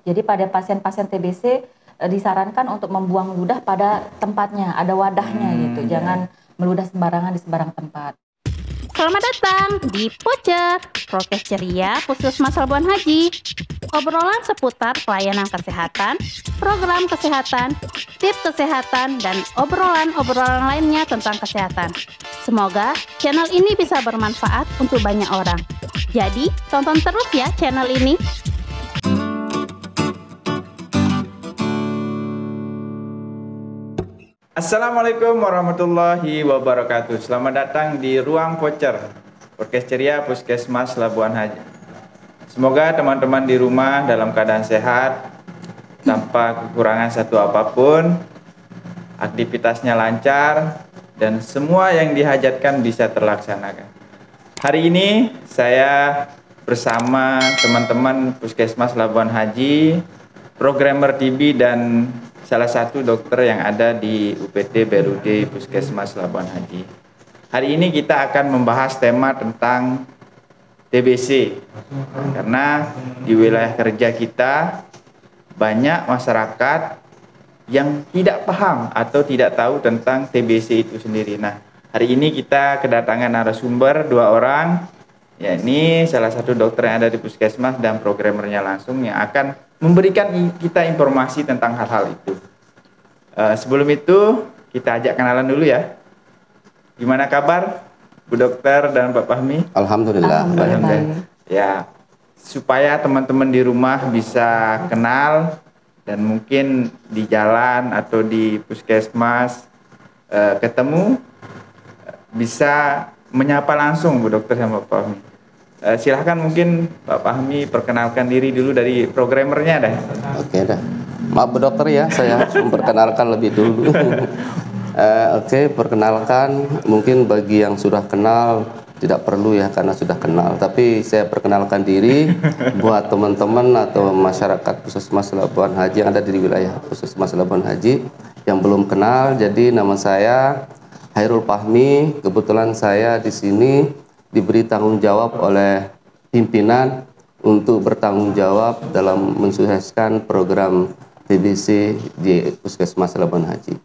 Jadi pada pasien-pasien TBC disarankan untuk membuang ludah pada tempatnya, ada wadahnya gitu. Jangan meludah sembarangan di sembarang tempat. Selamat datang di Pocer, Prokes Ceria Puskesmas Labuan Haji. Obrolan seputar pelayanan kesehatan, program kesehatan, tips kesehatan, dan obrolan-obrolan lainnya tentang kesehatan. Semoga channel ini bisa bermanfaat untuk banyak orang. Jadi, tonton terus ya channel ini. Assalamualaikum warahmatullahi wabarakatuh. Selamat datang di Ruang Pocer, Prokes Ceria Puskesmas Labuan Haji. Semoga teman-teman di rumah dalam keadaan sehat, tanpa kekurangan satu apapun, aktivitasnya lancar, dan semua yang dihajatkan bisa terlaksanakan. Hari ini saya bersama teman-teman Puskesmas Labuan Haji, programmer TB dan salah satu dokter yang ada di UPT BLUD Puskesmas Labuan Haji. Hari ini kita akan membahas tema tentang TBC, karena di wilayah kerja kita banyak masyarakat yang tidak paham atau tidak tahu tentang TBC itu sendiri. Nah, hari ini kita kedatangan narasumber 2 orang, yakni salah satu dokter yang ada di Puskesmas dan programmernya langsung yang akan memberikan kita informasi tentang hal-hal itu. Sebelum itu kita ajak kenalan dulu ya. Gimana kabar Bu Dokter dan Pak Fahmi? Alhamdulillah. Ya, supaya teman-teman di rumah bisa kenal dan mungkin di jalan atau di Puskesmas ketemu bisa menyapa langsung Bu Dokter sama Pak Fahmi. Silahkan mungkin Pak Fahmi perkenalkan diri dulu dari programmernya dah. Oke dah. Maaf Bu Dokter ya, saya harus memperkenalkan lebih dulu. Oke, perkenalkan mungkin bagi yang sudah kenal tidak perlu ya karena sudah kenal. Tapi saya perkenalkan diri buat teman-teman atau masyarakat Puskesmas Labuan Haji yang ada di wilayah Puskesmas Labuan Haji yang belum kenal. Jadi nama saya Hairul Fahmi. Kebetulan saya di sini diberi tanggung jawab oleh pimpinan untuk bertanggung jawab dalam mensukseskan program TBC di Puskesmas Labuan Haji.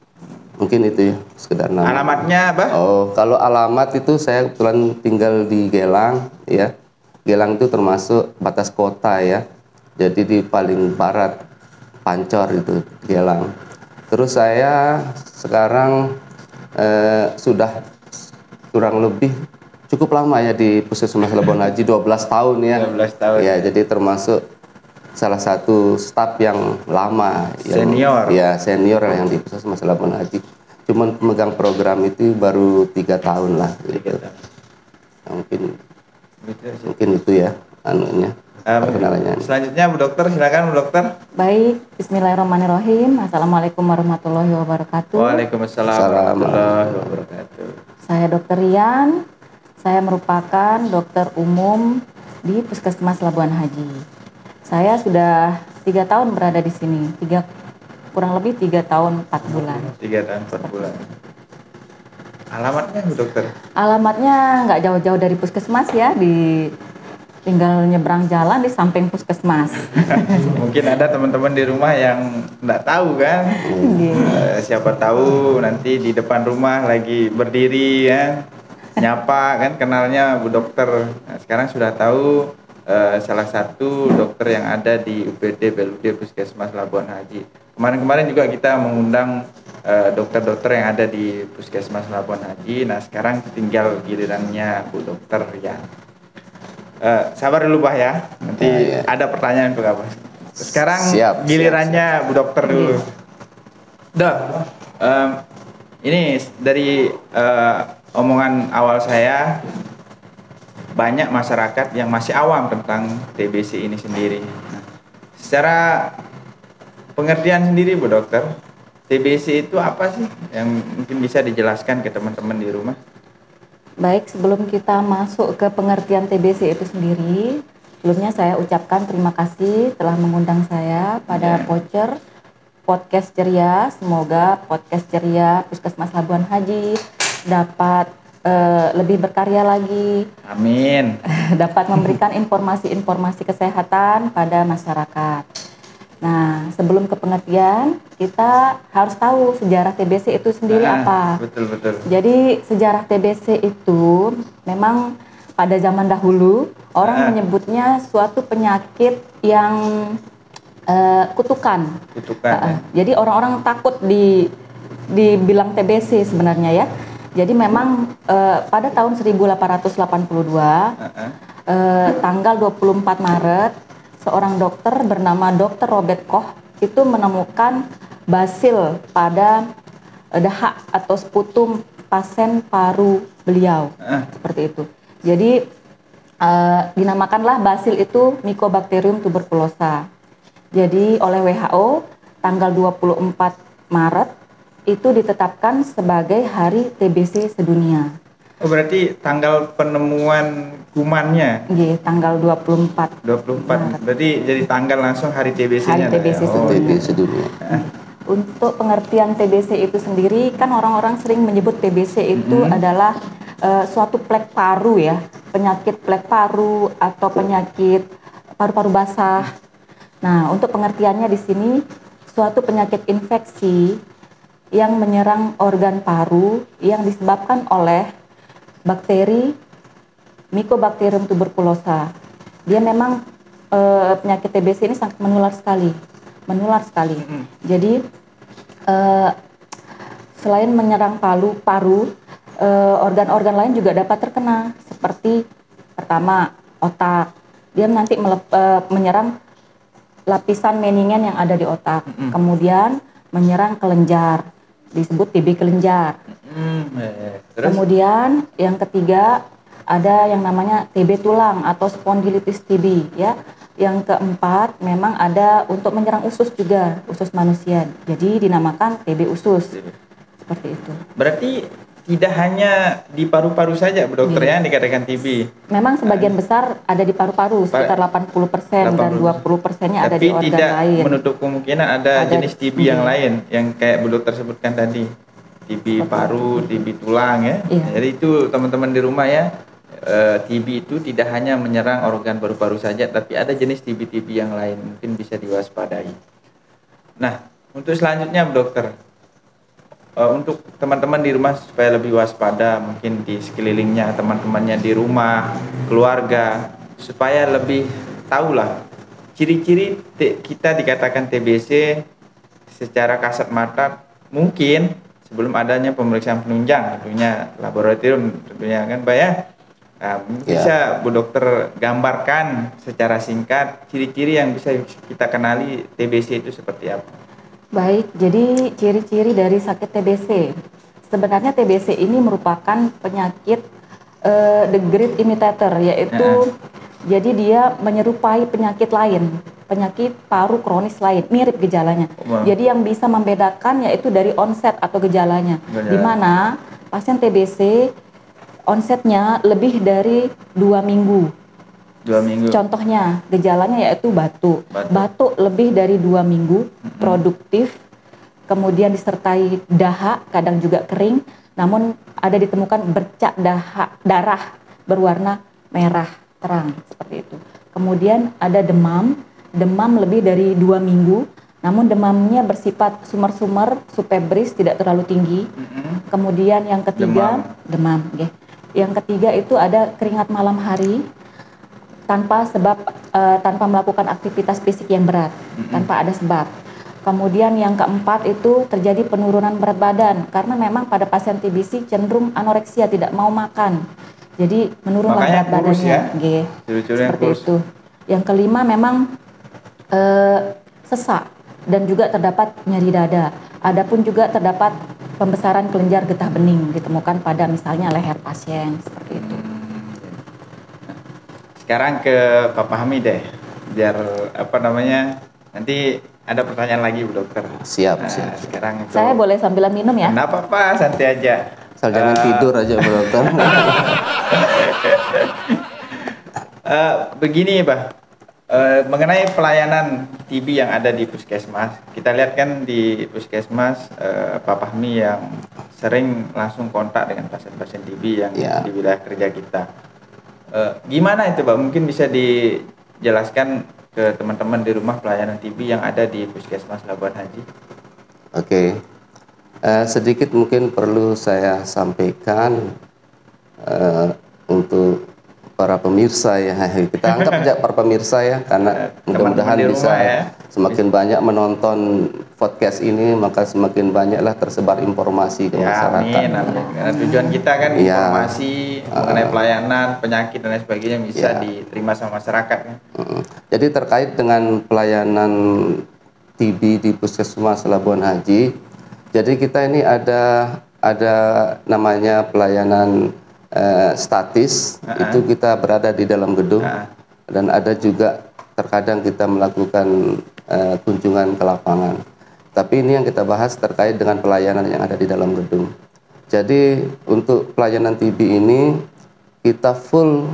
Mungkin itu ya sekedar nama. Alamatnya apa? Oh, kalau alamat itu saya kebetulan tinggal di Gelang ya. Gelang itu termasuk batas kota ya. Jadi di paling barat Pancor itu Gelang. Terus saya sekarang sudah kurang lebih cukup lama ya di Puskesmas Labuan Haji, 12 tahun ya. 12 tahun. Ya, jadi termasuk salah satu staf yang lama, senior. Ya, senior yang di Puskesmas Labuan Haji. Cuman pemegang program itu baru 3 tahun lah gitu. Nah, mungkin itu ya anunya. Perkenalannya. Selanjutnya Bu Dokter, silakan Bu Dokter. Baik, bismillahirrahmanirrahim. Assalamualaikum warahmatullahi wabarakatuh. Waalaikumsalam warahmatullahi wabarakatuh. Saya Dr. Rian. Saya merupakan dokter umum di Puskesmas Labuan Haji. Saya sudah 3 tahun berada di sini, kurang lebih 3 tahun 4 bulan. 3 tahun 4 bulan. Alamatnya Bu Dokter? Alamatnya nggak jauh-jauh dari Puskesmas ya, tinggal nyebrang jalan di samping Puskesmas. Mungkin ada teman-teman di rumah yang nggak tahu kan? Siapa tahu nanti di depan rumah lagi berdiri ya, nyapa kan, kenalnya Bu Dokter. Nah, sekarang sudah tahu. Salah satu dokter yang ada di UPD BLUD Puskesmas Labuan Haji. Kemarin-kemarin juga kita mengundang dokter-dokter yang ada di Puskesmas Labuan Haji. Nah, sekarang tinggal gilirannya Bu Dokter ya. Sabar dulu Pak ya, nanti ada pertanyaan untuk apa. Sekarang gilirannya Bu Dokter dulu. Dok, ini dari omongan awal saya, banyak masyarakat yang masih awam tentang TBC ini sendiri. Nah, secara pengertian sendiri Bu Dokter, TBC itu apa sih yang mungkin bisa dijelaskan ke teman-teman di rumah? Baik, sebelum kita masuk ke pengertian TBC itu sendiri, sebelumnya saya ucapkan terima kasih telah mengundang saya pada Pocer Podcast Ceria. Semoga Podcast Ceria Puskesmas Labuan Haji dapat lebih berkarya lagi. Amin. Dapat memberikan informasi-informasi kesehatan pada masyarakat. Nah, sebelum ke pengertian, kita harus tahu sejarah TBC itu sendiri apa. Betul. Jadi sejarah TBC itu memang pada zaman dahulu orang menyebutnya suatu penyakit yang kutukan. Ya. Jadi orang-orang takut dibilang TBC sebenarnya ya. Jadi memang pada tahun 1882 tanggal 24 Maret seorang dokter bernama Dr. Robert Koch itu menemukan basil pada dahak atau sputum pasien paru beliau. Seperti itu. Jadi dinamakanlah basil itu Mycobacterium tuberculosa. Jadi oleh WHO tanggal 24 Maret itu ditetapkan sebagai hari TBC sedunia. Oh, berarti tanggal penemuan kumannya? Iya, tanggal 24. 24. Berarti jadi tanggal langsung hari TBC-nya. Hari TBC sedunia. Untuk pengertian TBC itu sendiri, kan orang-orang sering menyebut TBC itu adalah suatu plek paru ya, penyakit plek paru atau penyakit paru-paru basah. Nah, untuk pengertiannya di sini suatu penyakit infeksi yang menyerang organ paru yang disebabkan oleh bakteri Mycobacterium tuberculosa. Dia memang penyakit TBC ini sangat menular sekali. Jadi selain menyerang paru, organ-organ lain juga dapat terkena. Seperti pertama otak, dia nanti menyerang lapisan meningen yang ada di otak. Kemudian menyerang kelenjar, disebut TB kelenjar. Kemudian yang ketiga ada yang namanya TB tulang atau spondilitis TB ya. Yang keempat memang ada untuk menyerang usus juga, usus manusia. Jadi dinamakan TB usus. Seperti itu. Berarti tidak hanya di paru-paru saja, Bu Dokter, yang dikatakan TB. Memang sebagian besar ada di paru-paru, sekitar 80% dan 20%-nya ada di organ lain. Tapi tidak menutup kemungkinan ada jenis TB yang lain, yang kayak Bu Dokter sebutkan tadi. TB paru, TB tulang ya. Jadi itu teman-teman di rumah ya, TB itu tidak hanya menyerang organ paru-paru saja, tapi ada jenis TB yang lain, mungkin bisa diwaspadai. Nah, untuk selanjutnya Bu Dokter, untuk teman-teman di rumah supaya lebih waspada, mungkin di sekelilingnya, teman-temannya di rumah, keluarga, supaya lebih tahulah ciri-ciri kita dikatakan TBC secara kasat mata, mungkin sebelum adanya pemeriksaan penunjang, tentunya laboratorium, tentunya kan Pak ya. Bisa Bu Dokter gambarkan secara singkat ciri-ciri yang bisa kita kenali TBC itu seperti apa? Baik, jadi ciri-ciri dari sakit TBC. Sebenarnya TBC ini merupakan penyakit the great imitator, yaitu jadi dia menyerupai penyakit lain, penyakit paru kronis lain, mirip gejalanya. Jadi yang bisa membedakan yaitu dari onset atau gejalanya. Di mana pasien TBC onsetnya lebih dari 2 minggu. 2 minggu. Contohnya gejalanya yaitu batuk lebih dari 2 minggu, produktif, kemudian disertai dahak, kadang juga kering, namun ada ditemukan bercak darah berwarna merah terang seperti itu. Kemudian ada demam lebih dari 2 minggu, namun demamnya bersifat sumber-sumber, supebris, tidak terlalu tinggi. Kemudian yang ketiga demam. Yang ketiga itu ada keringat malam hari tanpa melakukan aktivitas fisik yang berat, tanpa ada sebab. Kemudian yang keempat itu terjadi penurunan berat badan karena memang pada pasien TBC cenderung anoreksia, tidak mau makan. Jadi menurunlah berat badannya. Seperti itu. Yang kelima memang sesak dan juga terdapat nyeri dada. Adapun juga terdapat pembesaran kelenjar getah bening ditemukan pada misalnya leher pasien seperti itu. Sekarang ke Pak Fahmi deh, biar nanti ada pertanyaan lagi Bu Dokter. Siap. Sekarang itu, saya boleh sambilan minum ya? Nggak apa-apa, santai aja. Jangan tidur aja Bu Dokter. Begini Pak, mengenai pelayanan TB yang ada di Puskesmas, kita lihat kan di Puskesmas Pak Fahmi yang sering langsung kontak dengan pasien-pasien TB yang di wilayah kerja kita. Gimana itu Pak? Mungkin bisa dijelaskan ke ke teman-teman di rumah pelayanan TB yang ada di Puskesmas Labuan Haji? Oke. Sedikit mungkin perlu saya sampaikan untuk para pemirsa ya, kita anggap aja para pemirsa ya, karena mudah-mudahan bisa semakin banyak menonton podcast ini, maka semakin banyaklah tersebar informasi ke masyarakat. Amin. Karena tujuan kita kan informasi mengenai pelayanan, penyakit dan lain sebagainya bisa diterima sama masyarakat. Jadi terkait dengan pelayanan TB di Puskesmas Labuan Haji, jadi kita ini ada namanya pelayanan statis, itu kita berada di dalam gedung, dan ada juga terkadang kita melakukan kunjungan ke lapangan. Tapi ini yang kita bahas terkait dengan pelayanan yang ada di dalam gedung. Jadi untuk pelayanan TB ini kita full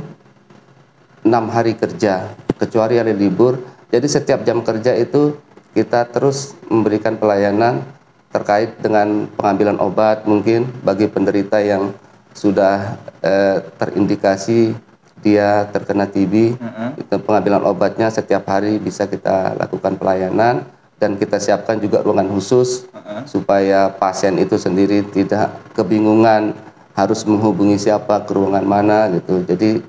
6 hari kerja, kecuali hari libur. Jadi setiap jam kerja itu kita terus memberikan pelayanan terkait dengan pengambilan obat mungkin bagi penderita yang sudah terindikasi dia terkena TB, itu pengambilan obatnya setiap hari bisa kita lakukan pelayanan, dan kita siapkan juga ruangan khusus supaya pasien itu sendiri tidak kebingungan harus menghubungi siapa, ke ruangan mana gitu. Jadi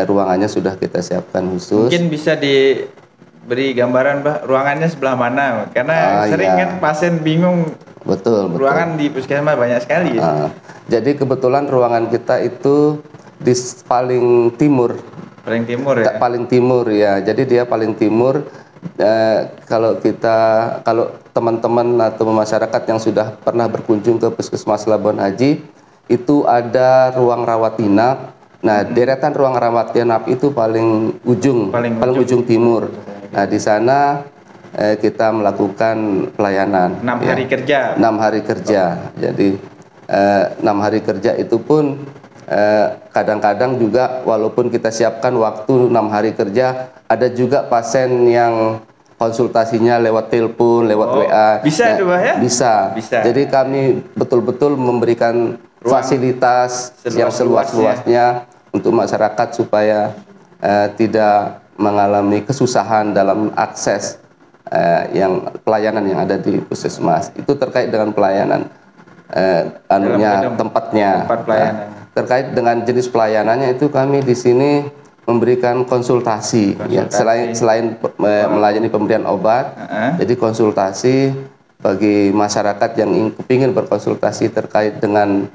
ruangannya sudah kita siapkan khusus. Mungkin bisa diberi gambaran, Mbak, ruangannya sebelah mana? Karena sering kan pasien bingung. Betul. Ruangan di puskesmas banyak sekali. Jadi kebetulan ruangan kita itu di paling timur. Paling timur ya? Paling timur ya. Jadi dia paling timur. Kalau teman-teman atau masyarakat yang sudah pernah berkunjung ke Puskesmas Labuan Haji, itu ada ruang rawat inap. Nah, deretan ruang rawat inap itu paling ujung timur. Nah, di sana kita melakukan pelayanan 6 hari kerja. 6 hari kerja. Jadi 6 hari kerja itu pun kadang-kadang juga walaupun kita siapkan waktu 6 hari kerja, ada juga pasien yang konsultasinya lewat telepon, lewat WA. Bisa itu, Pak, ya? Bisa. Jadi kami betul-betul memberikan fasilitas yang seluas-luasnya untuk masyarakat supaya tidak mengalami kesusahan dalam akses yang pelayanan yang ada di puskesmas. Itu terkait dengan pelayanan tempatnya. Tempat pelayanan. Terkait dengan jenis pelayanannya itu kami di sini memberikan konsultasi. Ya, selain melayani pemberian obat, jadi konsultasi bagi masyarakat yang ingin berkonsultasi terkait dengan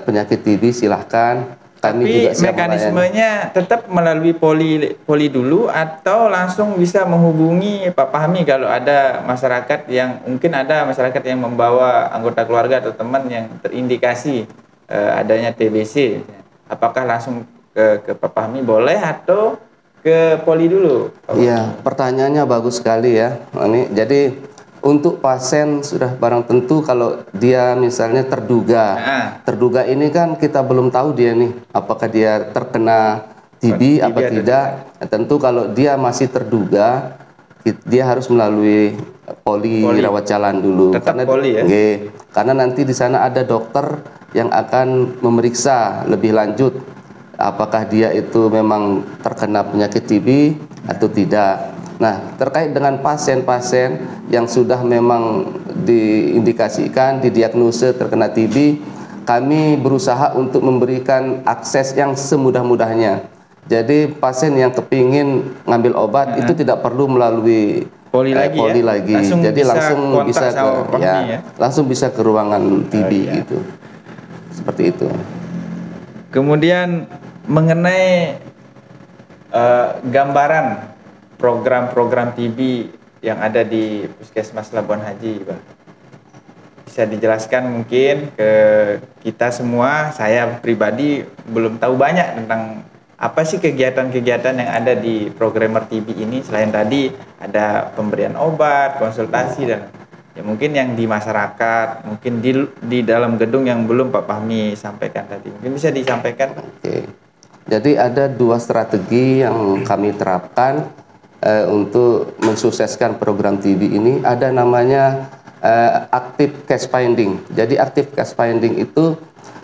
penyakit TB, silahkan. Kami tapi juga siap mekanismenya tetap melalui poli dulu atau langsung bisa menghubungi Pak Fahmi kalau ada masyarakat yang mungkin ada masyarakat yang membawa anggota keluarga atau teman yang terindikasi adanya TBC, apakah langsung ke Pak Fahmi boleh atau ke poli dulu? Iya, pertanyaannya bagus sekali ya. Ini jadi untuk pasien sudah barang tentu kalau dia misalnya terduga ini kan kita belum tahu dia nih apakah dia terkena TB apa tidak. Nah, tentu kalau dia masih terduga dia harus melalui poli rawat jalan dulu. Tetap poli ya. Karena nanti di sana ada dokter yang akan memeriksa lebih lanjut apakah dia itu memang terkena penyakit TB atau tidak. Nah, terkait dengan pasien-pasien yang sudah memang diindikasikan, didiagnosa terkena TB, kami berusaha untuk memberikan akses yang semudah-mudahnya. Jadi pasien yang kepingin ngambil obat itu tidak perlu melalui poli lagi. Jadi langsung bisa ke ruangan TB gitu. Seperti itu. Kemudian mengenai gambaran program-program TB yang ada di Puskesmas Labuan Haji, Pak, bisa dijelaskan mungkin ke kita semua. Saya pribadi belum tahu banyak tentang apa sih kegiatan-kegiatan yang ada di programmer TB ini, selain tadi ada pemberian obat, konsultasi, dan ya mungkin yang di masyarakat, mungkin di dalam gedung yang belum Pak Fahmi sampaikan tadi. Mungkin bisa disampaikan, Pak. Oke. Jadi ada 2 strategi yang kami terapkan untuk mensukseskan program TB ini. Ada namanya active case finding. Jadi active case finding itu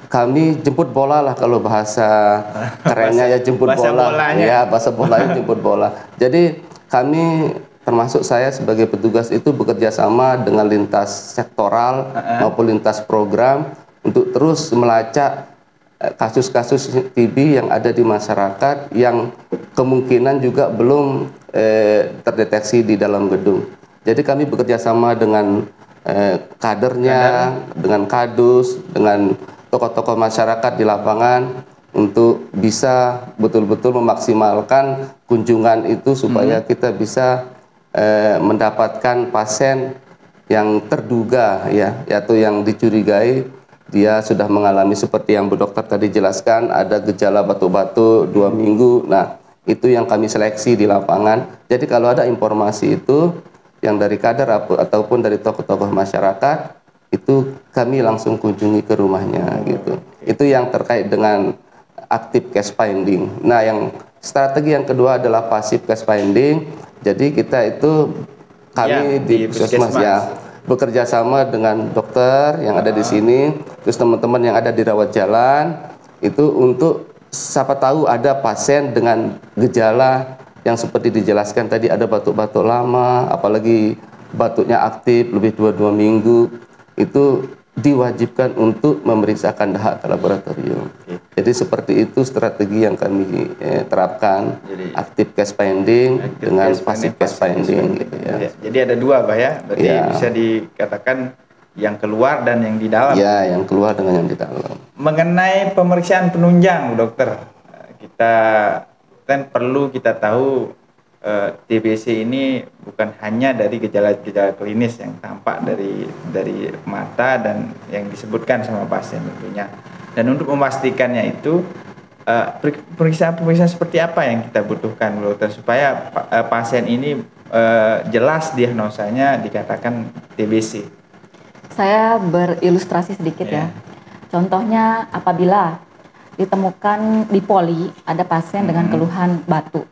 kami jemput bola lah kalau bahasa kerennya ya, jemput bola. Ya, bahasa bolanya jemput bola. Jadi kami termasuk saya sebagai petugas itu bekerja sama dengan lintas sektoral maupun lintas program untuk terus melacak kasus-kasus TB yang ada di masyarakat yang kemungkinan juga belum terdeteksi di dalam gedung. Jadi kami bekerja sama dengan kadernya, dengan kadus, dengan tokoh-tokoh masyarakat di lapangan untuk bisa betul-betul memaksimalkan kunjungan itu supaya kita bisa mendapatkan pasien yang terduga ya, atau yang dicurigai dia sudah mengalami seperti yang Bu Dokter tadi jelaskan, ada gejala batuk-batuk 2 minggu. Nah, itu yang kami seleksi di lapangan. Jadi kalau ada informasi itu yang dari kader ataupun dari tokoh-tokoh masyarakat, itu kami langsung kunjungi ke rumahnya gitu. Itu yang terkait dengan active case finding. Nah, yang strategi yang kedua adalah passive case finding. Jadi kita itu kami di puskesmas ya bekerja sama dengan dokter yang ada di sini, terus teman-teman yang ada di rawat jalan itu untuk siapa tahu ada pasien dengan gejala yang seperti dijelaskan tadi, ada batuk-batuk lama, apalagi batuknya aktif lebih 2 minggu, itu diwajibkan untuk memeriksakan dahak ke laboratorium. Jadi seperti itu strategi yang kami terapkan, active case finding dengan passive case finding gitu ya. Jadi ada 2 Pak ya, berarti bisa dikatakan yang keluar dan yang di dalam. Ya, yang keluar dengan yang di dalam. Mengenai pemeriksaan penunjang, Bu Dokter, kita kan perlu kita tahu TBC ini bukan hanya dari gejala-gejala klinis yang tampak dari mata dan yang disebutkan sama pasien tentunya. Dan untuk memastikannya itu pemeriksaan seperti apa yang kita butuhkan, Bu Dokter, supaya pasien ini jelas diagnosanya dikatakan TBC. Saya berilustrasi sedikit ya. Contohnya apabila ditemukan di poli ada pasien dengan keluhan batuk.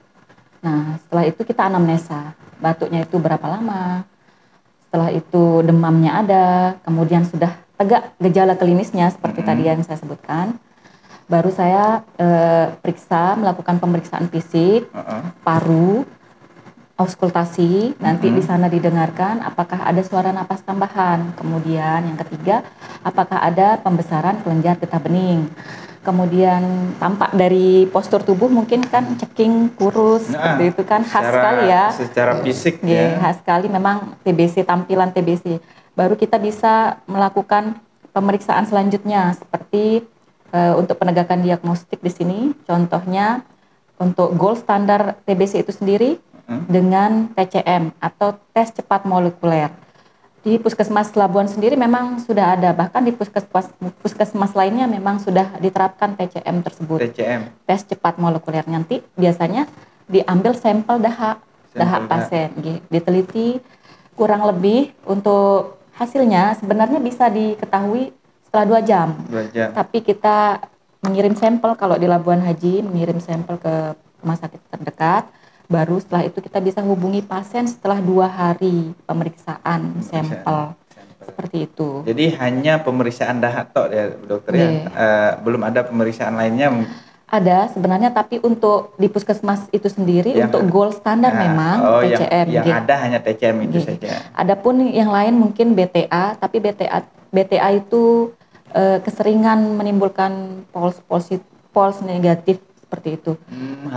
Nah, setelah itu kita anamnesa, batuknya itu berapa lama, setelah itu demamnya ada, kemudian sudah tegak gejala klinisnya seperti tadi yang saya sebutkan, baru saya melakukan pemeriksaan fisik, paru, auskultasi, nanti di sana didengarkan apakah ada suara napas tambahan, kemudian yang ketiga, apakah ada pembesaran kelenjar getah bening. Kemudian tampak dari postur tubuh mungkin kan ceking, kurus, seperti itu kan khas sekali ya. Secara fisik ya. Khas sekali memang TBC, tampilan TBC. Baru kita bisa melakukan pemeriksaan selanjutnya seperti untuk penegakan diagnostik di sini. Contohnya untuk gold standar TBC itu sendiri dengan TCM atau tes cepat molekuler. Di Puskesmas Labuan sendiri memang sudah ada, bahkan di puskesmas lainnya memang sudah diterapkan TCM tersebut. TCM. Tes cepat molekuler. Nanti biasanya diambil sampel dahak pasien, diteliti kurang lebih untuk hasilnya sebenarnya bisa diketahui setelah 2 jam. 2 jam. Tapi kita mengirim sampel kalau di Labuan Haji, mengirim sampel ke rumah sakit terdekat. Baru setelah itu kita bisa hubungi pasien setelah 2 hari pemeriksaan sampel. Seperti itu. Jadi hanya pemeriksaan dahak tok ya, Dokter ya. Belum ada pemeriksaan lainnya. Ada sebenarnya, tapi untuk di puskesmas itu sendiri untuk gold standar memang TCM. Yang ada hanya TCM itu saja. Adapun yang lain mungkin BTA, tapi BTA itu keseringan menimbulkan false negatif seperti itu.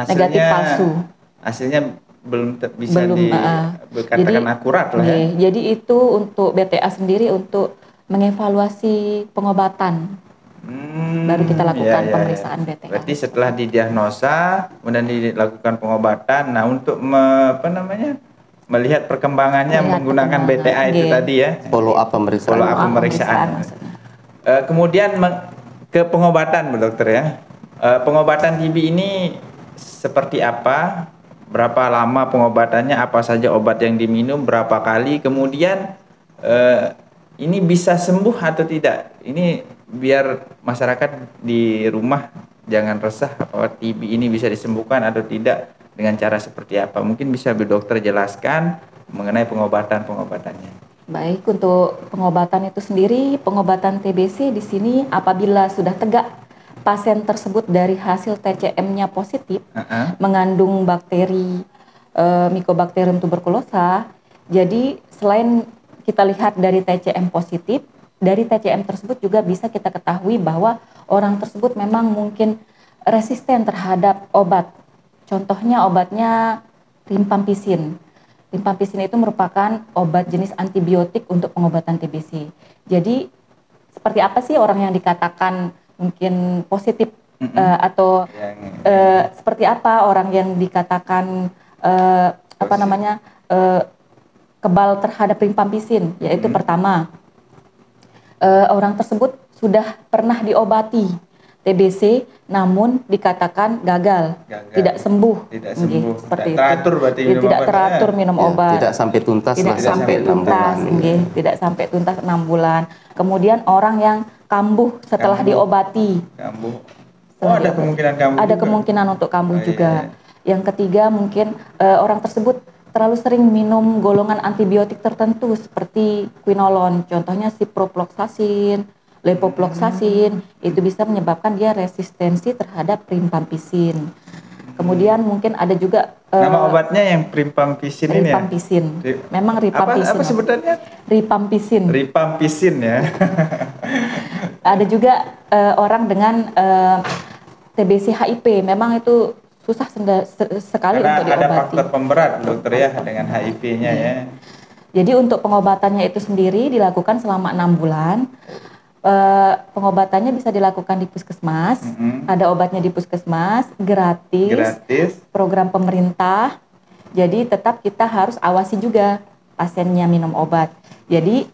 Negatif palsu. Hasilnya belum bisa dikatakan akurat lah ya. Jadi itu untuk BTA sendiri untuk mengevaluasi pengobatan. Baru kita lakukan pemeriksaan BTA. Berarti setelah didiagnosa, kemudian dilakukan pengobatan. Nah, untuk melihat perkembangannya menggunakan BTA itu tadi ya. Follow up pemeriksaan. Kemudian ke pengobatan, Bu Dokter ya. Pengobatan TB ini seperti apa? Berapa lama pengobatannya, apa saja obat yang diminum, berapa kali, kemudian ini bisa sembuh atau tidak? Ini biar masyarakat di rumah jangan resah apakah TB ini bisa disembuhkan atau tidak, dengan cara seperti apa? Mungkin bisa Bu Dokter jelaskan mengenai pengobatan-pengobatannya. Baik, untuk pengobatan itu sendiri, pengobatan TBC di sini apabila sudah tegak pasien tersebut dari hasil TCM-nya positif, mengandung bakteri Mycobacterium tuberculosa. Jadi selain kita lihat dari TCM positif, dari TCM tersebut juga bisa kita ketahui bahwa orang tersebut memang mungkin resisten terhadap obat. Contohnya obatnya rifampicin. Rifampicin itu merupakan obat jenis antibiotik untuk pengobatan TBC. Jadi seperti apa sih orang yang dikatakan mungkin positif atau seperti apa orang yang dikatakan kebal terhadap rifampicin? Yaitu pertama, orang tersebut sudah pernah diobati TBC namun dikatakan gagal. Tidak sembuh. Seperti tidak teratur berarti minum tidak obat, teratur minum obat. Tidak sampai tuntas Tidak sampai 6 tuntas, bulan. tidak sampai tuntas 6 bulan. Kemudian orang yang kambuh setelah diobati. Kambuh. Ada kemungkinan kambuh. Ada juga. kemungkinan untuk kambuh juga. Iya. Yang ketiga mungkin orang tersebut terlalu sering minum golongan antibiotik tertentu seperti quinolone, contohnya ciprofloxacin, levofloxacin, itu bisa menyebabkan dia resistensi terhadap rifampicin. Kemudian mungkin ada juga nama obatnya yang rifampicin ini ya? Rifampicin. Memang rifampicin. Apa sebutannya? Rifampicin. Rifampicin ya. Ada juga orang dengan TBC HIV, memang itu susah sekali Karena untuk diobati. ada faktor pemberat dokter ya dengan HIV-nya ya. Jadi untuk pengobatannya itu sendiri dilakukan selama 6 bulan. Pengobatannya bisa dilakukan di puskesmas, ada obatnya di puskesmas, gratis, program pemerintah. Jadi tetap kita harus awasi juga pasiennya minum obat. Jadi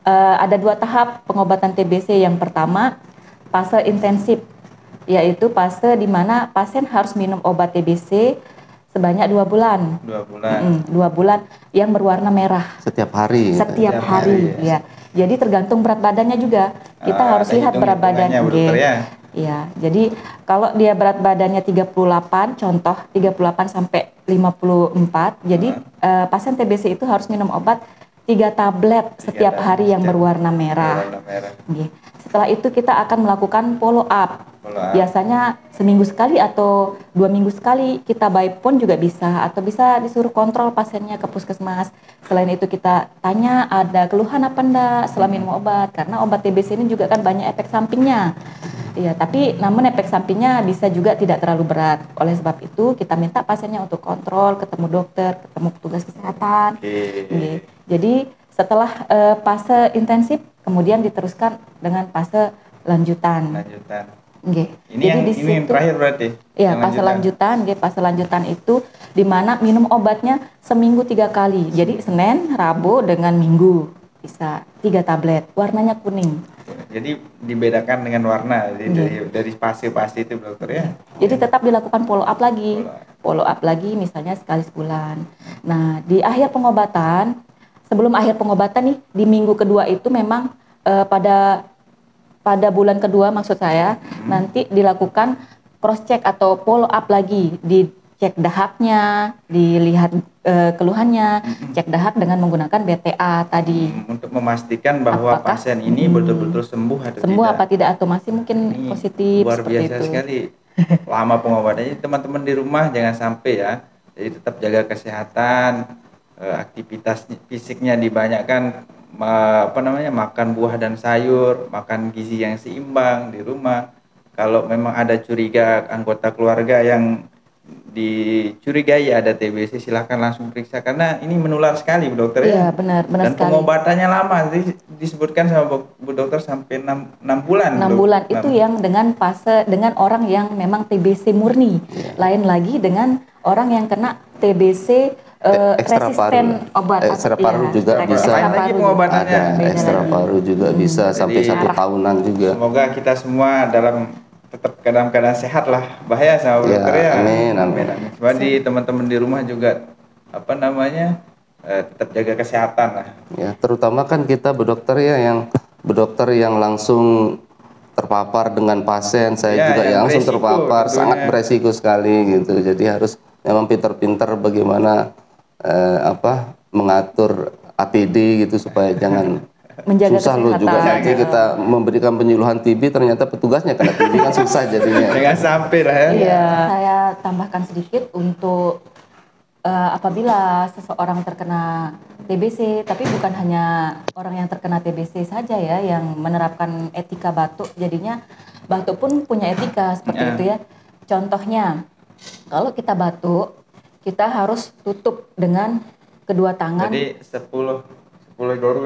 ada 2 tahap pengobatan TBC. Yang pertama fase intensif, yaitu fase di mana pasien harus minum obat TBC sebanyak 2 bulan. 2 bulan yang berwarna merah. Setiap hari. Setiap hari, ya. Jadi tergantung berat badannya juga. Kita harus lihat berat badan. Ya, jadi kalau dia berat badannya 38, contoh 38 sampai 54, jadi pasien TBC itu harus minum obat 3 tablet setiap hari yang berwarna merah. Setelah itu kita akan melakukan follow up. Biasanya seminggu sekali atau 2 minggu sekali, kita by phone juga bisa, atau bisa disuruh kontrol pasiennya ke puskesmas. Selain itu kita tanya ada keluhan apa enggak setelah minum obat, karena obat TBC ini juga kan banyak efek sampingnya. Iya, tapi namun efek sampingnya bisa juga tidak terlalu berat. Oleh sebab itu kita minta pasiennya untuk kontrol, ketemu dokter, ketemu petugas kesehatan. Jadi setelah fase intensif kemudian diteruskan dengan fase lanjutan. Ini yang terakhir berarti. Iya, fase lanjutan itu di mana minum obatnya seminggu 3 kali. Jadi Senin, Rabu dengan Minggu bisa 3 tablet. Warnanya kuning. Jadi dibedakan dengan warna dari fase-fase itu dokter ya. Jadi tetap dilakukan follow up lagi misalnya sekali sebulan. Nah, di akhir pengobatan, sebelum akhir pengobatan nih, di minggu kedua itu memang pada bulan kedua maksud saya, nanti dilakukan cross check atau follow up lagi, dicek dahaknya, dilihat keluhannya, cek dahak dengan menggunakan BTA tadi. Untuk memastikan bahwa pasien ini betul-betul sembuh atau tidak. Apa tidak, atau masih mungkin ini positif. Luar seperti biasa itu. sekali. Lama pengobatannya, teman-teman di rumah jangan sampai ya. Jadi tetap jaga kesehatan, aktivitas fisiknya dibanyakkan, makan buah dan sayur, makan gizi yang seimbang di rumah. Kalau memang ada curiga anggota keluarga yang dicurigai ada TBC, silahkan langsung periksa karena ini menular sekali Bu Dokter ya. Iya, benar Dan sekali. pengobatannya lama, disebutkan sama Bu Dokter sampai 6 bulan. 6 bulan itu yang dengan orang yang memang TBC murni. Lain lagi dengan orang yang kena TBC resisten obat. Ekstra paru juga bisa. Lagi pengobatannya. Ada ekstra paru juga bisa sampai 1 tahunan juga. Semoga kita semua tetap dalam keadaan sehat lah. Bahaya sama Bu Dokter ya. Amin. Jadi teman-teman di rumah juga tetap jaga kesehatan lah. Ya, terutama kan kita Bu Dokter yang langsung terpapar dengan pasien, saya juga yang langsung terpapar, sangat beresiko sekali gitu. Jadi harus memang pintar-pintar bagaimana mengatur APD gitu supaya jangan menjaga susah kesehatan. Loh juga nanti kita memberikan penyuluhan TB ternyata petugasnya kena TB kan susah jadinya. Jangan sampai lah ya. Iya. Saya tambahkan sedikit untuk apabila seseorang terkena TBC, tapi bukan hanya orang yang terkena TBC saja ya yang menerapkan etika batuk, jadinya batuk pun punya etika seperti itu ya. Contohnya, kalau kita batuk, kita harus tutup dengan kedua tangan. Jadi 10 doru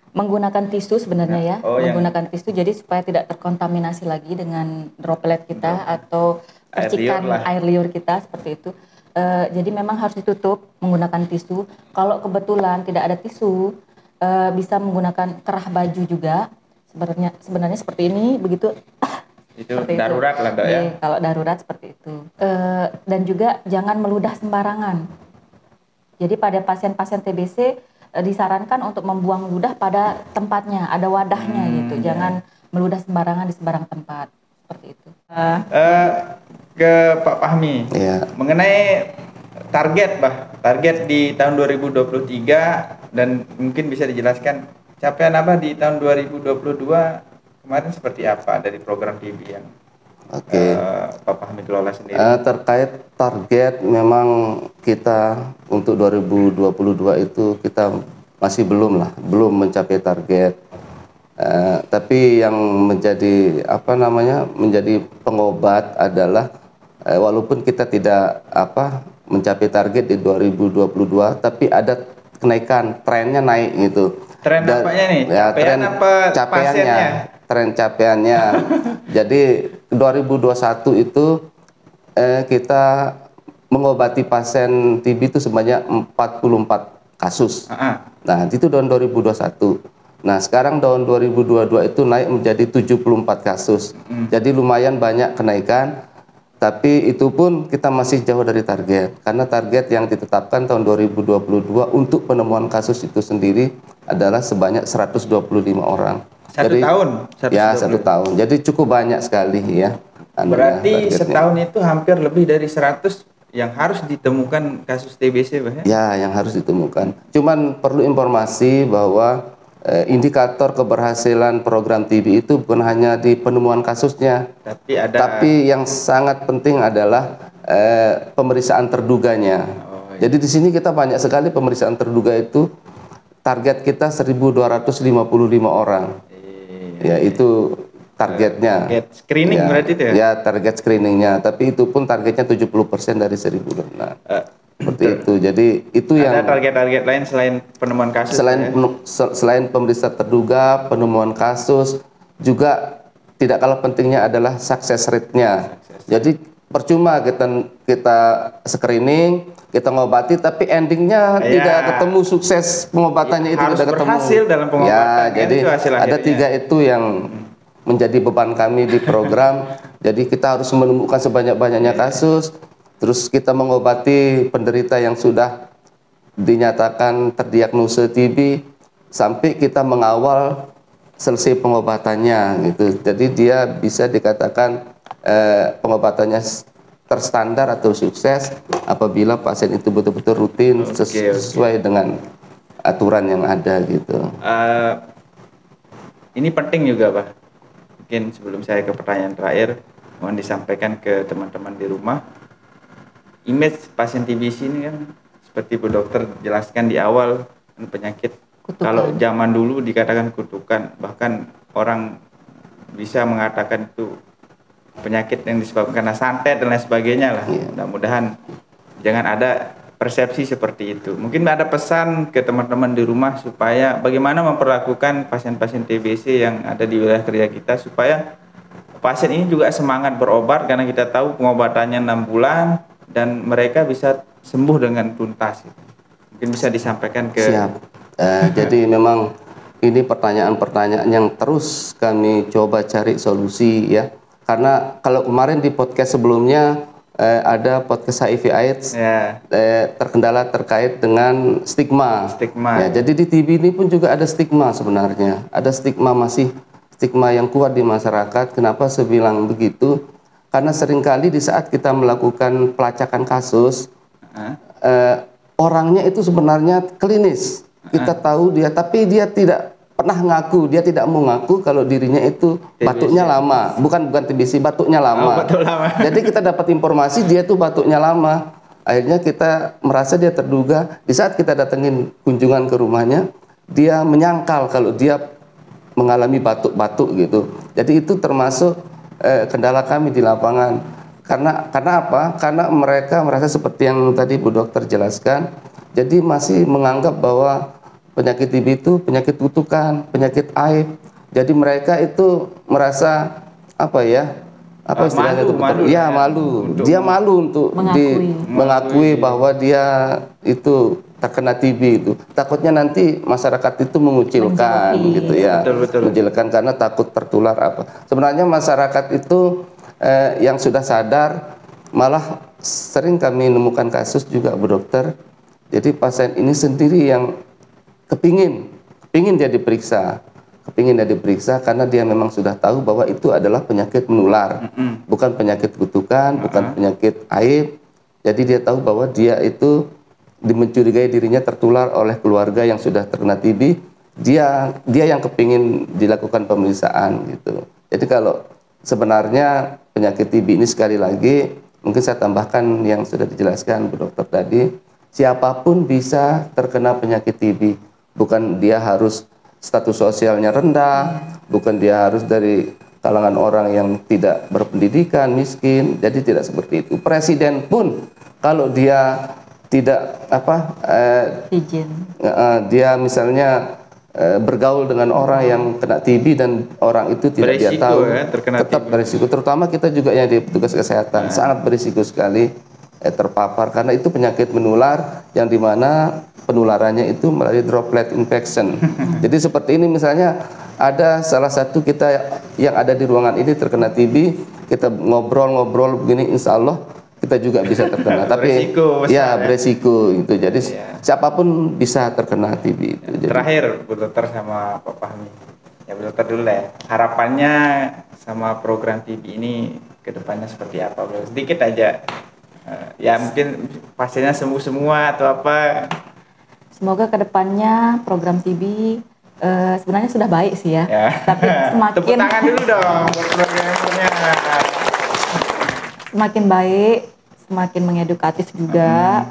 Menggunakan tisu sebenarnya ya, menggunakan tisu jadi supaya tidak terkontaminasi lagi dengan droplet kita atau percikan air liur kita seperti itu. Jadi memang harus ditutup menggunakan tisu. Kalau kebetulan tidak ada tisu, bisa menggunakan kerah baju juga. Sebenarnya seperti ini begitu. Itu darurat lah Dok ya. Kalau darurat seperti itu. Dan juga jangan meludah sembarangan. Jadi pada pasien-pasien TBC disarankan untuk membuang ludah pada tempatnya, ada wadahnya gitu. Jangan meludah sembarangan di sembarang tempat seperti itu. Ke Pak Fahmi, mengenai target di tahun 2023 dan mungkin bisa dijelaskan capaian apa di tahun 2022 kemarin seperti apa dari program TB yang Pak Fahmi kelola sendiri. Terkait target, memang kita untuk 2022 itu kita masih belum mencapai target. Tapi yang menjadi menjadi pengobat adalah walaupun kita tidak mencapai target di 2022, tapi ada kenaikan, trennya naik gitu. Tren apanya nih? Ya, tren capaiannya. Tren capaiannya. Jadi 2021 itu kita mengobati pasien TB itu sebanyak 44 kasus. Nah, itu tahun 2021. Nah, sekarang tahun 2022 itu naik menjadi 74 kasus. Jadi lumayan banyak kenaikan. Tapi itu pun kita masih jauh dari target. Karena target yang ditetapkan tahun 2022 untuk penemuan kasus itu sendiri adalah sebanyak 125 orang. Satu tahun. Jadi cukup banyak sekali ya. Berarti setahun itu hampir lebih dari 100 yang harus ditemukan kasus TBC, Pak? Ya, yang harus ditemukan. Cuman perlu informasi bahwa indikator keberhasilan program TB itu bukan hanya di penemuan kasusnya, tapi yang sangat penting adalah pemeriksaan terduganya. Jadi di sini kita banyak sekali pemeriksaan terduga itu. Target kita 1.255 orang. Ya, itu targetnya. Target screening berarti itu ya? Ya, target screeningnya. Tapi itu pun targetnya 70% dari 1.000. Nah, seperti itu. Jadi itu ada target-target lain selain penemuan kasus. Selain pemeriksaan terduga, penemuan kasus, juga tidak kalah pentingnya adalah success rate-nya. Jadi percuma kita screening, kita ngobati, tapi endingnya tidak ketemu sukses pengobatannya, itu tidak ketemu. Berhasil dalam pengobatan. Jadi itu ada 3 itu yang menjadi beban kami di program. Jadi kita harus menemukan sebanyak-banyaknya kasus, terus kita mengobati penderita yang sudah dinyatakan terdiagnosa TB sampai kita mengawal selesai pengobatannya gitu. Jadi dia bisa dikatakan pengobatannya terstandar atau sukses apabila pasien itu betul-betul rutin sesuai dengan aturan yang ada gitu. Ini penting juga, Pak. Mungkin sebelum saya ke pertanyaan terakhir, mohon disampaikan ke teman-teman di rumah. Image pasien TBC ini kan seperti Bu Dokter jelaskan di awal, penyakit kutukan. Kalau zaman dulu dikatakan kutukan, bahkan orang bisa mengatakan itu penyakit yang disebabkan karena santet dan lain sebagainya lah. Mudah-mudahan jangan ada persepsi seperti itu. Mungkin ada pesan ke teman-teman di rumah supaya bagaimana memperlakukan pasien-pasien TBC yang ada di wilayah kerja kita supaya pasien ini juga semangat berobat, karena kita tahu pengobatannya 6 bulan dan mereka bisa sembuh dengan tuntas. Mungkin bisa disampaikan ke... Siap. Jadi memang ini pertanyaan-pertanyaan yang terus kami coba cari solusi ya. Karena kalau kemarin di podcast sebelumnya ada podcast HIV/AIDS terkendala terkait dengan stigma. Ya, jadi di TB ini pun juga ada stigma sebenarnya. Ada stigma yang kuat di masyarakat. Kenapa saya bilang begitu? Karena seringkali di saat kita melakukan pelacakan kasus, orangnya itu sebenarnya klinis. Kita tahu dia, tapi dia tidak pernah ngaku, dia tidak mau ngaku kalau dirinya itu TBC. Batuknya lama, bukan TBC, batuknya lama. Batuk lama. Jadi kita dapat informasi dia tuh batuknya lama. Akhirnya kita merasa dia terduga. Di saat kita datengin kunjungan ke rumahnya, dia menyangkal kalau dia mengalami batuk-batuk gitu. Jadi itu termasuk kendala kami di lapangan. Karena apa? Karena mereka merasa seperti yang tadi Bu Dokter jelaskan. Jadi masih menganggap bahwa penyakit TB itu penyakit kutukan, penyakit aib. Jadi mereka itu merasa apa ya? Apa istilahnya itu? Ya, malu. Dia malu untuk mengakui bahwa dia itu terkena TB itu. Takutnya nanti masyarakat itu mengucilkan gitu ya. Betul. Mengucilkan karena takut tertular apa. Sebenarnya masyarakat itu yang sudah sadar, malah sering kami menemukan kasus juga Bu Dokter. Jadi pasien ini sendiri yang kepingin dia diperiksa. Kepingin dia diperiksa karena dia memang sudah tahu bahwa itu adalah penyakit menular, bukan penyakit kutukan, bukan penyakit aib. Jadi dia tahu bahwa dia itu mencurigai dirinya tertular oleh keluarga yang sudah terkena TB. Dia yang kepingin dilakukan pemeriksaan gitu. Jadi kalau sebenarnya penyakit TB ini sekali lagi, mungkin saya tambahkan yang sudah dijelaskan Bu Dokter tadi, siapapun bisa terkena penyakit TB. Bukan dia harus status sosialnya rendah, bukan dia harus dari kalangan orang yang tidak berpendidikan, miskin. Jadi tidak seperti itu. Presiden pun kalau dia tidak izin, dia misalnya bergaul dengan orang yang kena TB dan orang itu tidak berisiko, dia tahu, tetap berisiko. Terutama kita juga yang di petugas kesehatan sangat berisiko sekali terpapar karena itu penyakit menular yang dimana penularannya itu melalui droplet infection. Jadi seperti ini misalnya ada salah satu kita yang ada di ruangan ini terkena TB, kita ngobrol-ngobrol begini, insya Allah kita juga bisa terkena. Tapi beresiko itu. Jadi siapapun bisa terkena TB itu. Jadi, terakhir Bu Dokter sama Pak Fahmi, ya Bu Dokter dulu ya, harapannya sama program TB ini ke depannya seperti apa? Sedikit aja. Ya mungkin pasiennya sembuh semua atau apa. Semoga kedepannya program TB sebenarnya sudah baik sih ya. Tapi semakin tepuk tangan dulu dong buat programnya. Semakin baik, semakin mengedukatif juga.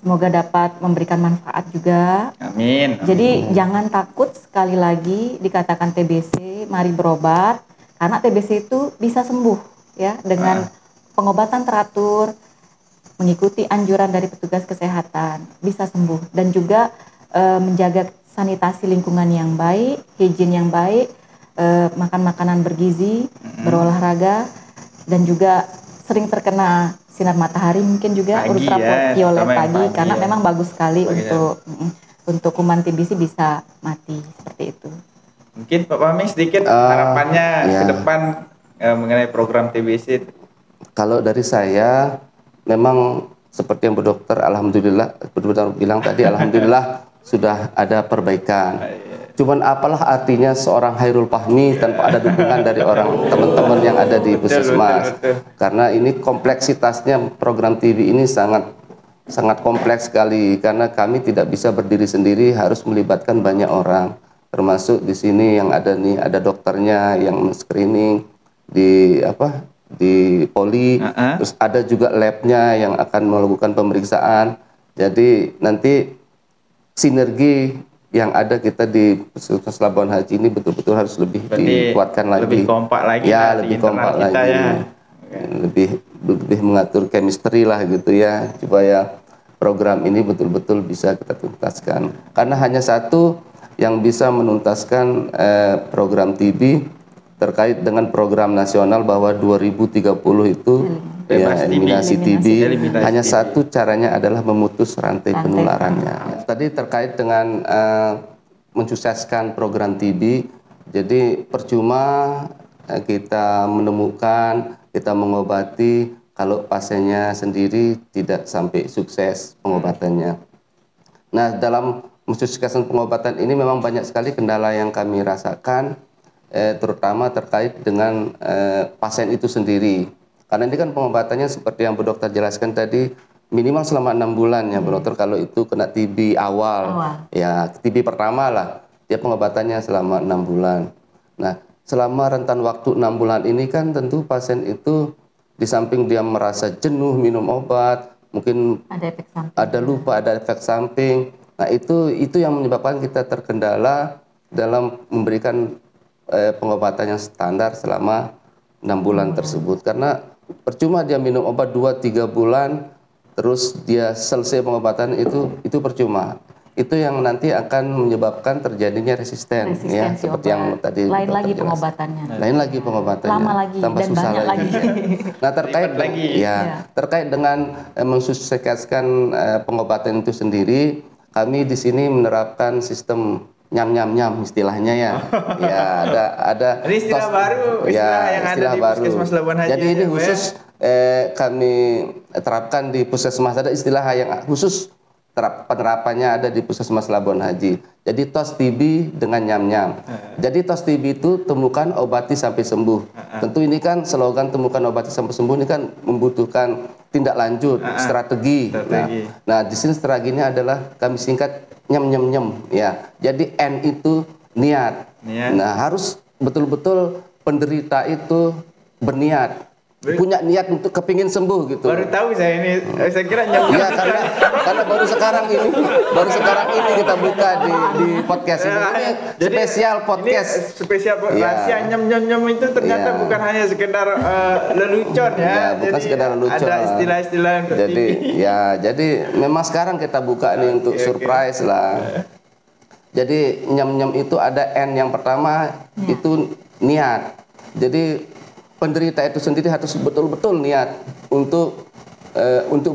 Semoga dapat memberikan manfaat juga. Amin. Jadi jangan takut, sekali lagi dikatakan TBC, mari berobat karena TBC itu bisa sembuh ya dengan pengobatan teratur, mengikuti anjuran dari petugas kesehatan, bisa sembuh. Dan juga menjaga sanitasi lingkungan yang baik, hygiene yang baik, makan makanan bergizi, berolahraga, dan juga sering terkena sinar matahari mungkin juga ultraviolet pagi karena memang bagus sekali untuk kuman TBC bisa mati seperti itu. Mungkin Pak Fahmi sedikit harapannya ke depan mengenai program TBC. Kalau dari saya memang seperti yang Bu Dokter alhamdulillah bilang tadi, alhamdulillah sudah ada perbaikan. Cuman apalah artinya seorang Hairul Fahmi tanpa ada dukungan dari orang teman-teman yang ada di Puskesmas. Karena ini kompleksitasnya program TB ini sangat kompleks sekali karena kami tidak bisa berdiri sendiri, harus melibatkan banyak orang. Termasuk di sini yang ada nih, ada dokternya yang screening di poli, terus ada juga labnya yang akan melakukan pemeriksaan. Jadi nanti sinergi yang ada kita di Puskesmas Labuan Haji ini betul-betul harus lebih dikuatkan lagi. Lebih kompak lagi. Ya, lebih kompak lagi. Ya. Lebih mengatur chemistry lah gitu ya, supaya program ini betul-betul bisa kita tuntaskan. Karena hanya satu yang bisa menuntaskan program TB terkait dengan program nasional bahwa 2030 itu eliminasi TB. Hanya satu caranya adalah memutus rantai penularannya. Tadi terkait dengan mensukseskan program TB, jadi percuma kita menemukan, kita mengobati kalau pasiennya sendiri tidak sampai sukses pengobatannya. Nah, dalam mensukseskan pengobatan ini memang banyak sekali kendala yang kami rasakan, terutama terkait dengan pasien itu sendiri. Karena ini kan pengobatannya seperti yang Bu Dokter jelaskan tadi, minimal selama 6 bulan ya Bu Dokter. Kalau itu kena TB awal, ya TB pertama lah, dia pengobatannya selama 6 bulan. Nah, selama rentan waktu 6 bulan ini kan tentu pasien itu di samping dia merasa jenuh minum obat, mungkin Ada efek samping. ada lupa, ada efek samping. Nah itu yang menyebabkan kita terkendala dalam memberikan pengobatan yang standar selama 6 bulan tersebut. Karena percuma dia minum obat 2-3 bulan terus dia selesai pengobatan itu percuma. Itu yang nanti akan menyebabkan terjadinya resisten ya, Resistensi seperti obat. yang tadi Lain dokter lagi jelas. pengobatannya. Lain lagi pengobatannya. Lama lagi tambah dan susah banyak lagi. Nah terkait Ribet lagi. ya, terkait dengan mensukseskan pengobatan itu sendiri, kami di sini menerapkan sistem nyam istilahnya ya. Ya ada Ini istilah baru, istilah yang ada istilah di Puskesmas Labuan Haji Jadi ini ya, Bu, ya? khusus kami terapkan di Puskesmas, ada istilah yang khusus penerapannya ada di Puskesmas Labuan Haji. Jadi tos TB dengan nyam. Jadi tos TB itu temukan obati sampai sembuh. Tentu ini kan slogan temukan obati sampai sembuh ini kan membutuhkan tindak lanjut, strategi. Nah, di sini strateginya adalah kami singkat nyam ya. Jadi N itu niat. Nah, harus betul-betul penderita itu berniat. Punya niat untuk kepingin sembuh gitu. Baru tahu saya ini, saya kira nyam. Iya, karena baru sekarang ini kita buka di podcast ini. Ini spesial podcast. Ini spesial rahasia nyam itu ternyata bukan hanya sekedar lelucon ya. Bukan sekedar lelucon. Ada istilah-istilah untuk jadi memang sekarang kita buka nih untuk surprise lah. Jadi nyam itu ada N yang pertama itu niat. Jadi penderita itu sendiri harus betul-betul niat untuk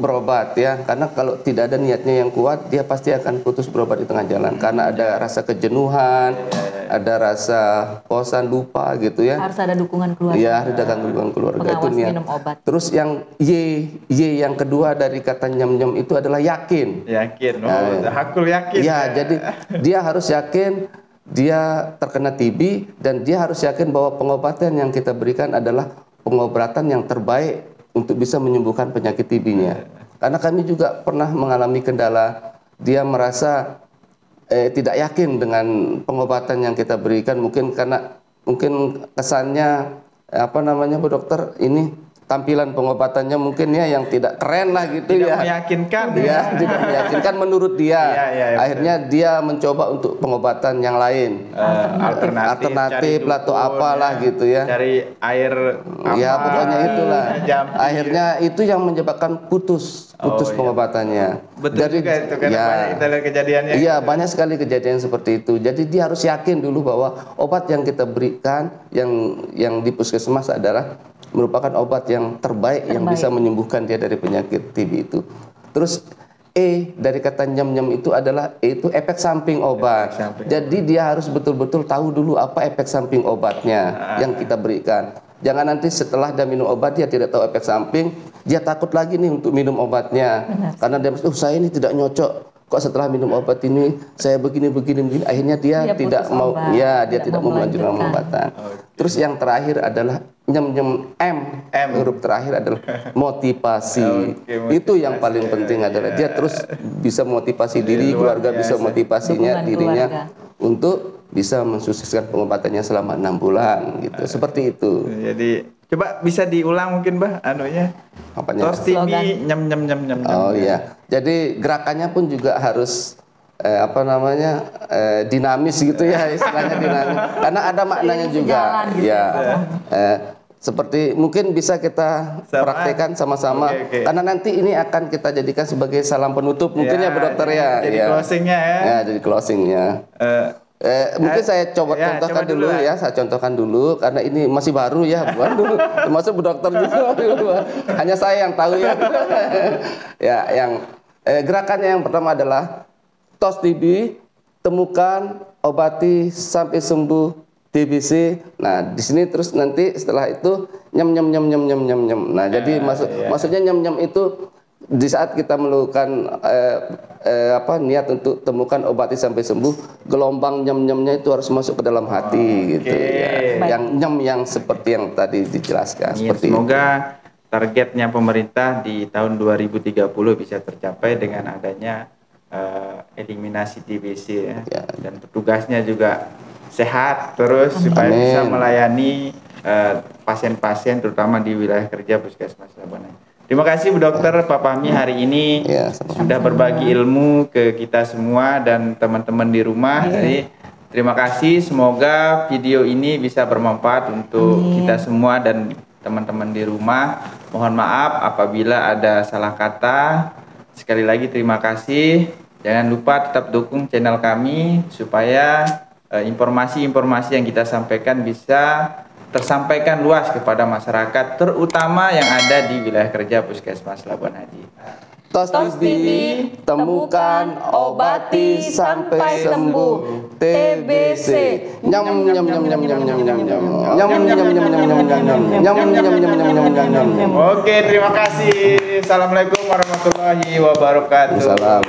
berobat ya, karena kalau tidak ada niatnya yang kuat dia pasti akan putus berobat di tengah jalan karena ada rasa kejenuhan, ada rasa bosan, lupa gitu ya. Harus ada dukungan keluarga. Iya, harus ada dukungan keluarga. Pengawas Itu niat. minum obat. Terus yang Y yang kedua dari kata nyam itu adalah yakin. Yakin, hakul yakin. Iya, jadi dia harus yakin dia terkena TB dan dia harus yakin bahwa pengobatan yang kita berikan adalah pengobatan yang terbaik untuk bisa menyembuhkan penyakit TB-nya. Karena kami juga pernah mengalami kendala, dia merasa tidak yakin dengan pengobatan yang kita berikan, mungkin kesannya Bu dokter, ini tampilan pengobatannya mungkin ya yang tidak keren lah gitu, tidak meyakinkan tidak meyakinkan menurut dia. Akhirnya betul. dia mencoba untuk pengobatan yang lain, alternatif lah atau apalah gitu ya, cari air ya pokoknya itulah. Akhirnya itu yang menyebabkan putus pengobatannya. Betul juga itu karena banyak kita lihat kejadiannya. Iya, banyak sekali kejadian seperti itu. Jadi dia harus yakin dulu bahwa obat yang kita berikan yang di puskesmas adalah merupakan obat yang terbaik yang bisa menyembuhkan dia dari penyakit TB itu. Terus E dari kata nyam itu adalah itu efek samping obat. Jadi dia harus betul-betul tahu dulu apa efek samping obatnya yang kita berikan. Jangan nanti setelah dia minum obat dia tidak tahu efek samping, dia takut lagi nih untuk minum obatnya. Karena dia saya ini tidak nyocok. Kok setelah minum obat ini saya begini, akhirnya dia tidak mau melanjutkan pengobatan. Terus yang terakhir adalah nyam M. Huruf terakhir adalah motivasi. Itu yang paling penting adalah dia terus bisa motivasi diri, keluarga bisa motivasinya dirinya untuk bisa mensukseskan pengobatannya selama 6 bulan gitu. Seperti itu. Jadi coba bisa diulang mungkin anunya. Apanya? Tos TB nyam. Oh iya. Jadi gerakannya pun juga harus dinamis gitu ya, istilahnya dinamis. Karena ada maknanya juga. Gitu ya. Seperti mungkin bisa kita praktekkan sama-sama. Karena nanti ini akan kita jadikan sebagai salam penutup mungkin ya Bu Dokter ya. Jadi closingnya ya. Ya, jadi closingnya. Mungkin saya contohkan dulu ya. Saya contohkan dulu karena ini masih baru ya, bukan dulu. Termasuk Bu Dokter juga. Hanya saya yang tahu ya. Ya, yang gerakannya yang pertama adalah tos TB, temukan, obati sampai sembuh TBC. Nah, di sini terus nanti setelah itu nyam. Nah, jadi maksudnya nyam itu di saat kita melakukan niat untuk temukan obati sampai sembuh, gelombang nyam-nyamnya itu harus masuk ke dalam hati gitu ya. Yang nyam yang seperti yang tadi dijelaskan seperti semoga targetnya pemerintah di tahun 2030 bisa tercapai dengan adanya eliminasi TBC ya. Dan petugasnya juga sehat terus supaya bisa melayani pasien-pasien terutama di wilayah kerja Puskesmas Labuan Haji. Terima kasih Bu Dokter Pak Fahmi hari ini Ya, sama-sama. sudah berbagi ilmu ke kita semua dan teman-teman di rumah. Jadi terima kasih, semoga video ini bisa bermanfaat untuk kita semua dan teman-teman di rumah. Mohon maaf apabila ada salah kata. Sekali lagi terima kasih. Jangan lupa tetap dukung channel kami supaya informasi-informasi yang kita sampaikan bisa tersampaikan luas kepada masyarakat, terutama yang ada di wilayah kerja Puskesmas Labuan Haji. Tos TV, temukan, obati sampai sembuh. TBC. Nyam nyam nyam nyam nyam nyam nyam nyam. Nyam nyam nyam nyam nyam nyam nyam. Nyam nyam nyam nyam nyam nyam nyam. Oke, terima kasih. Assalamualaikum warahmatullahi wabarakatuh. Salam.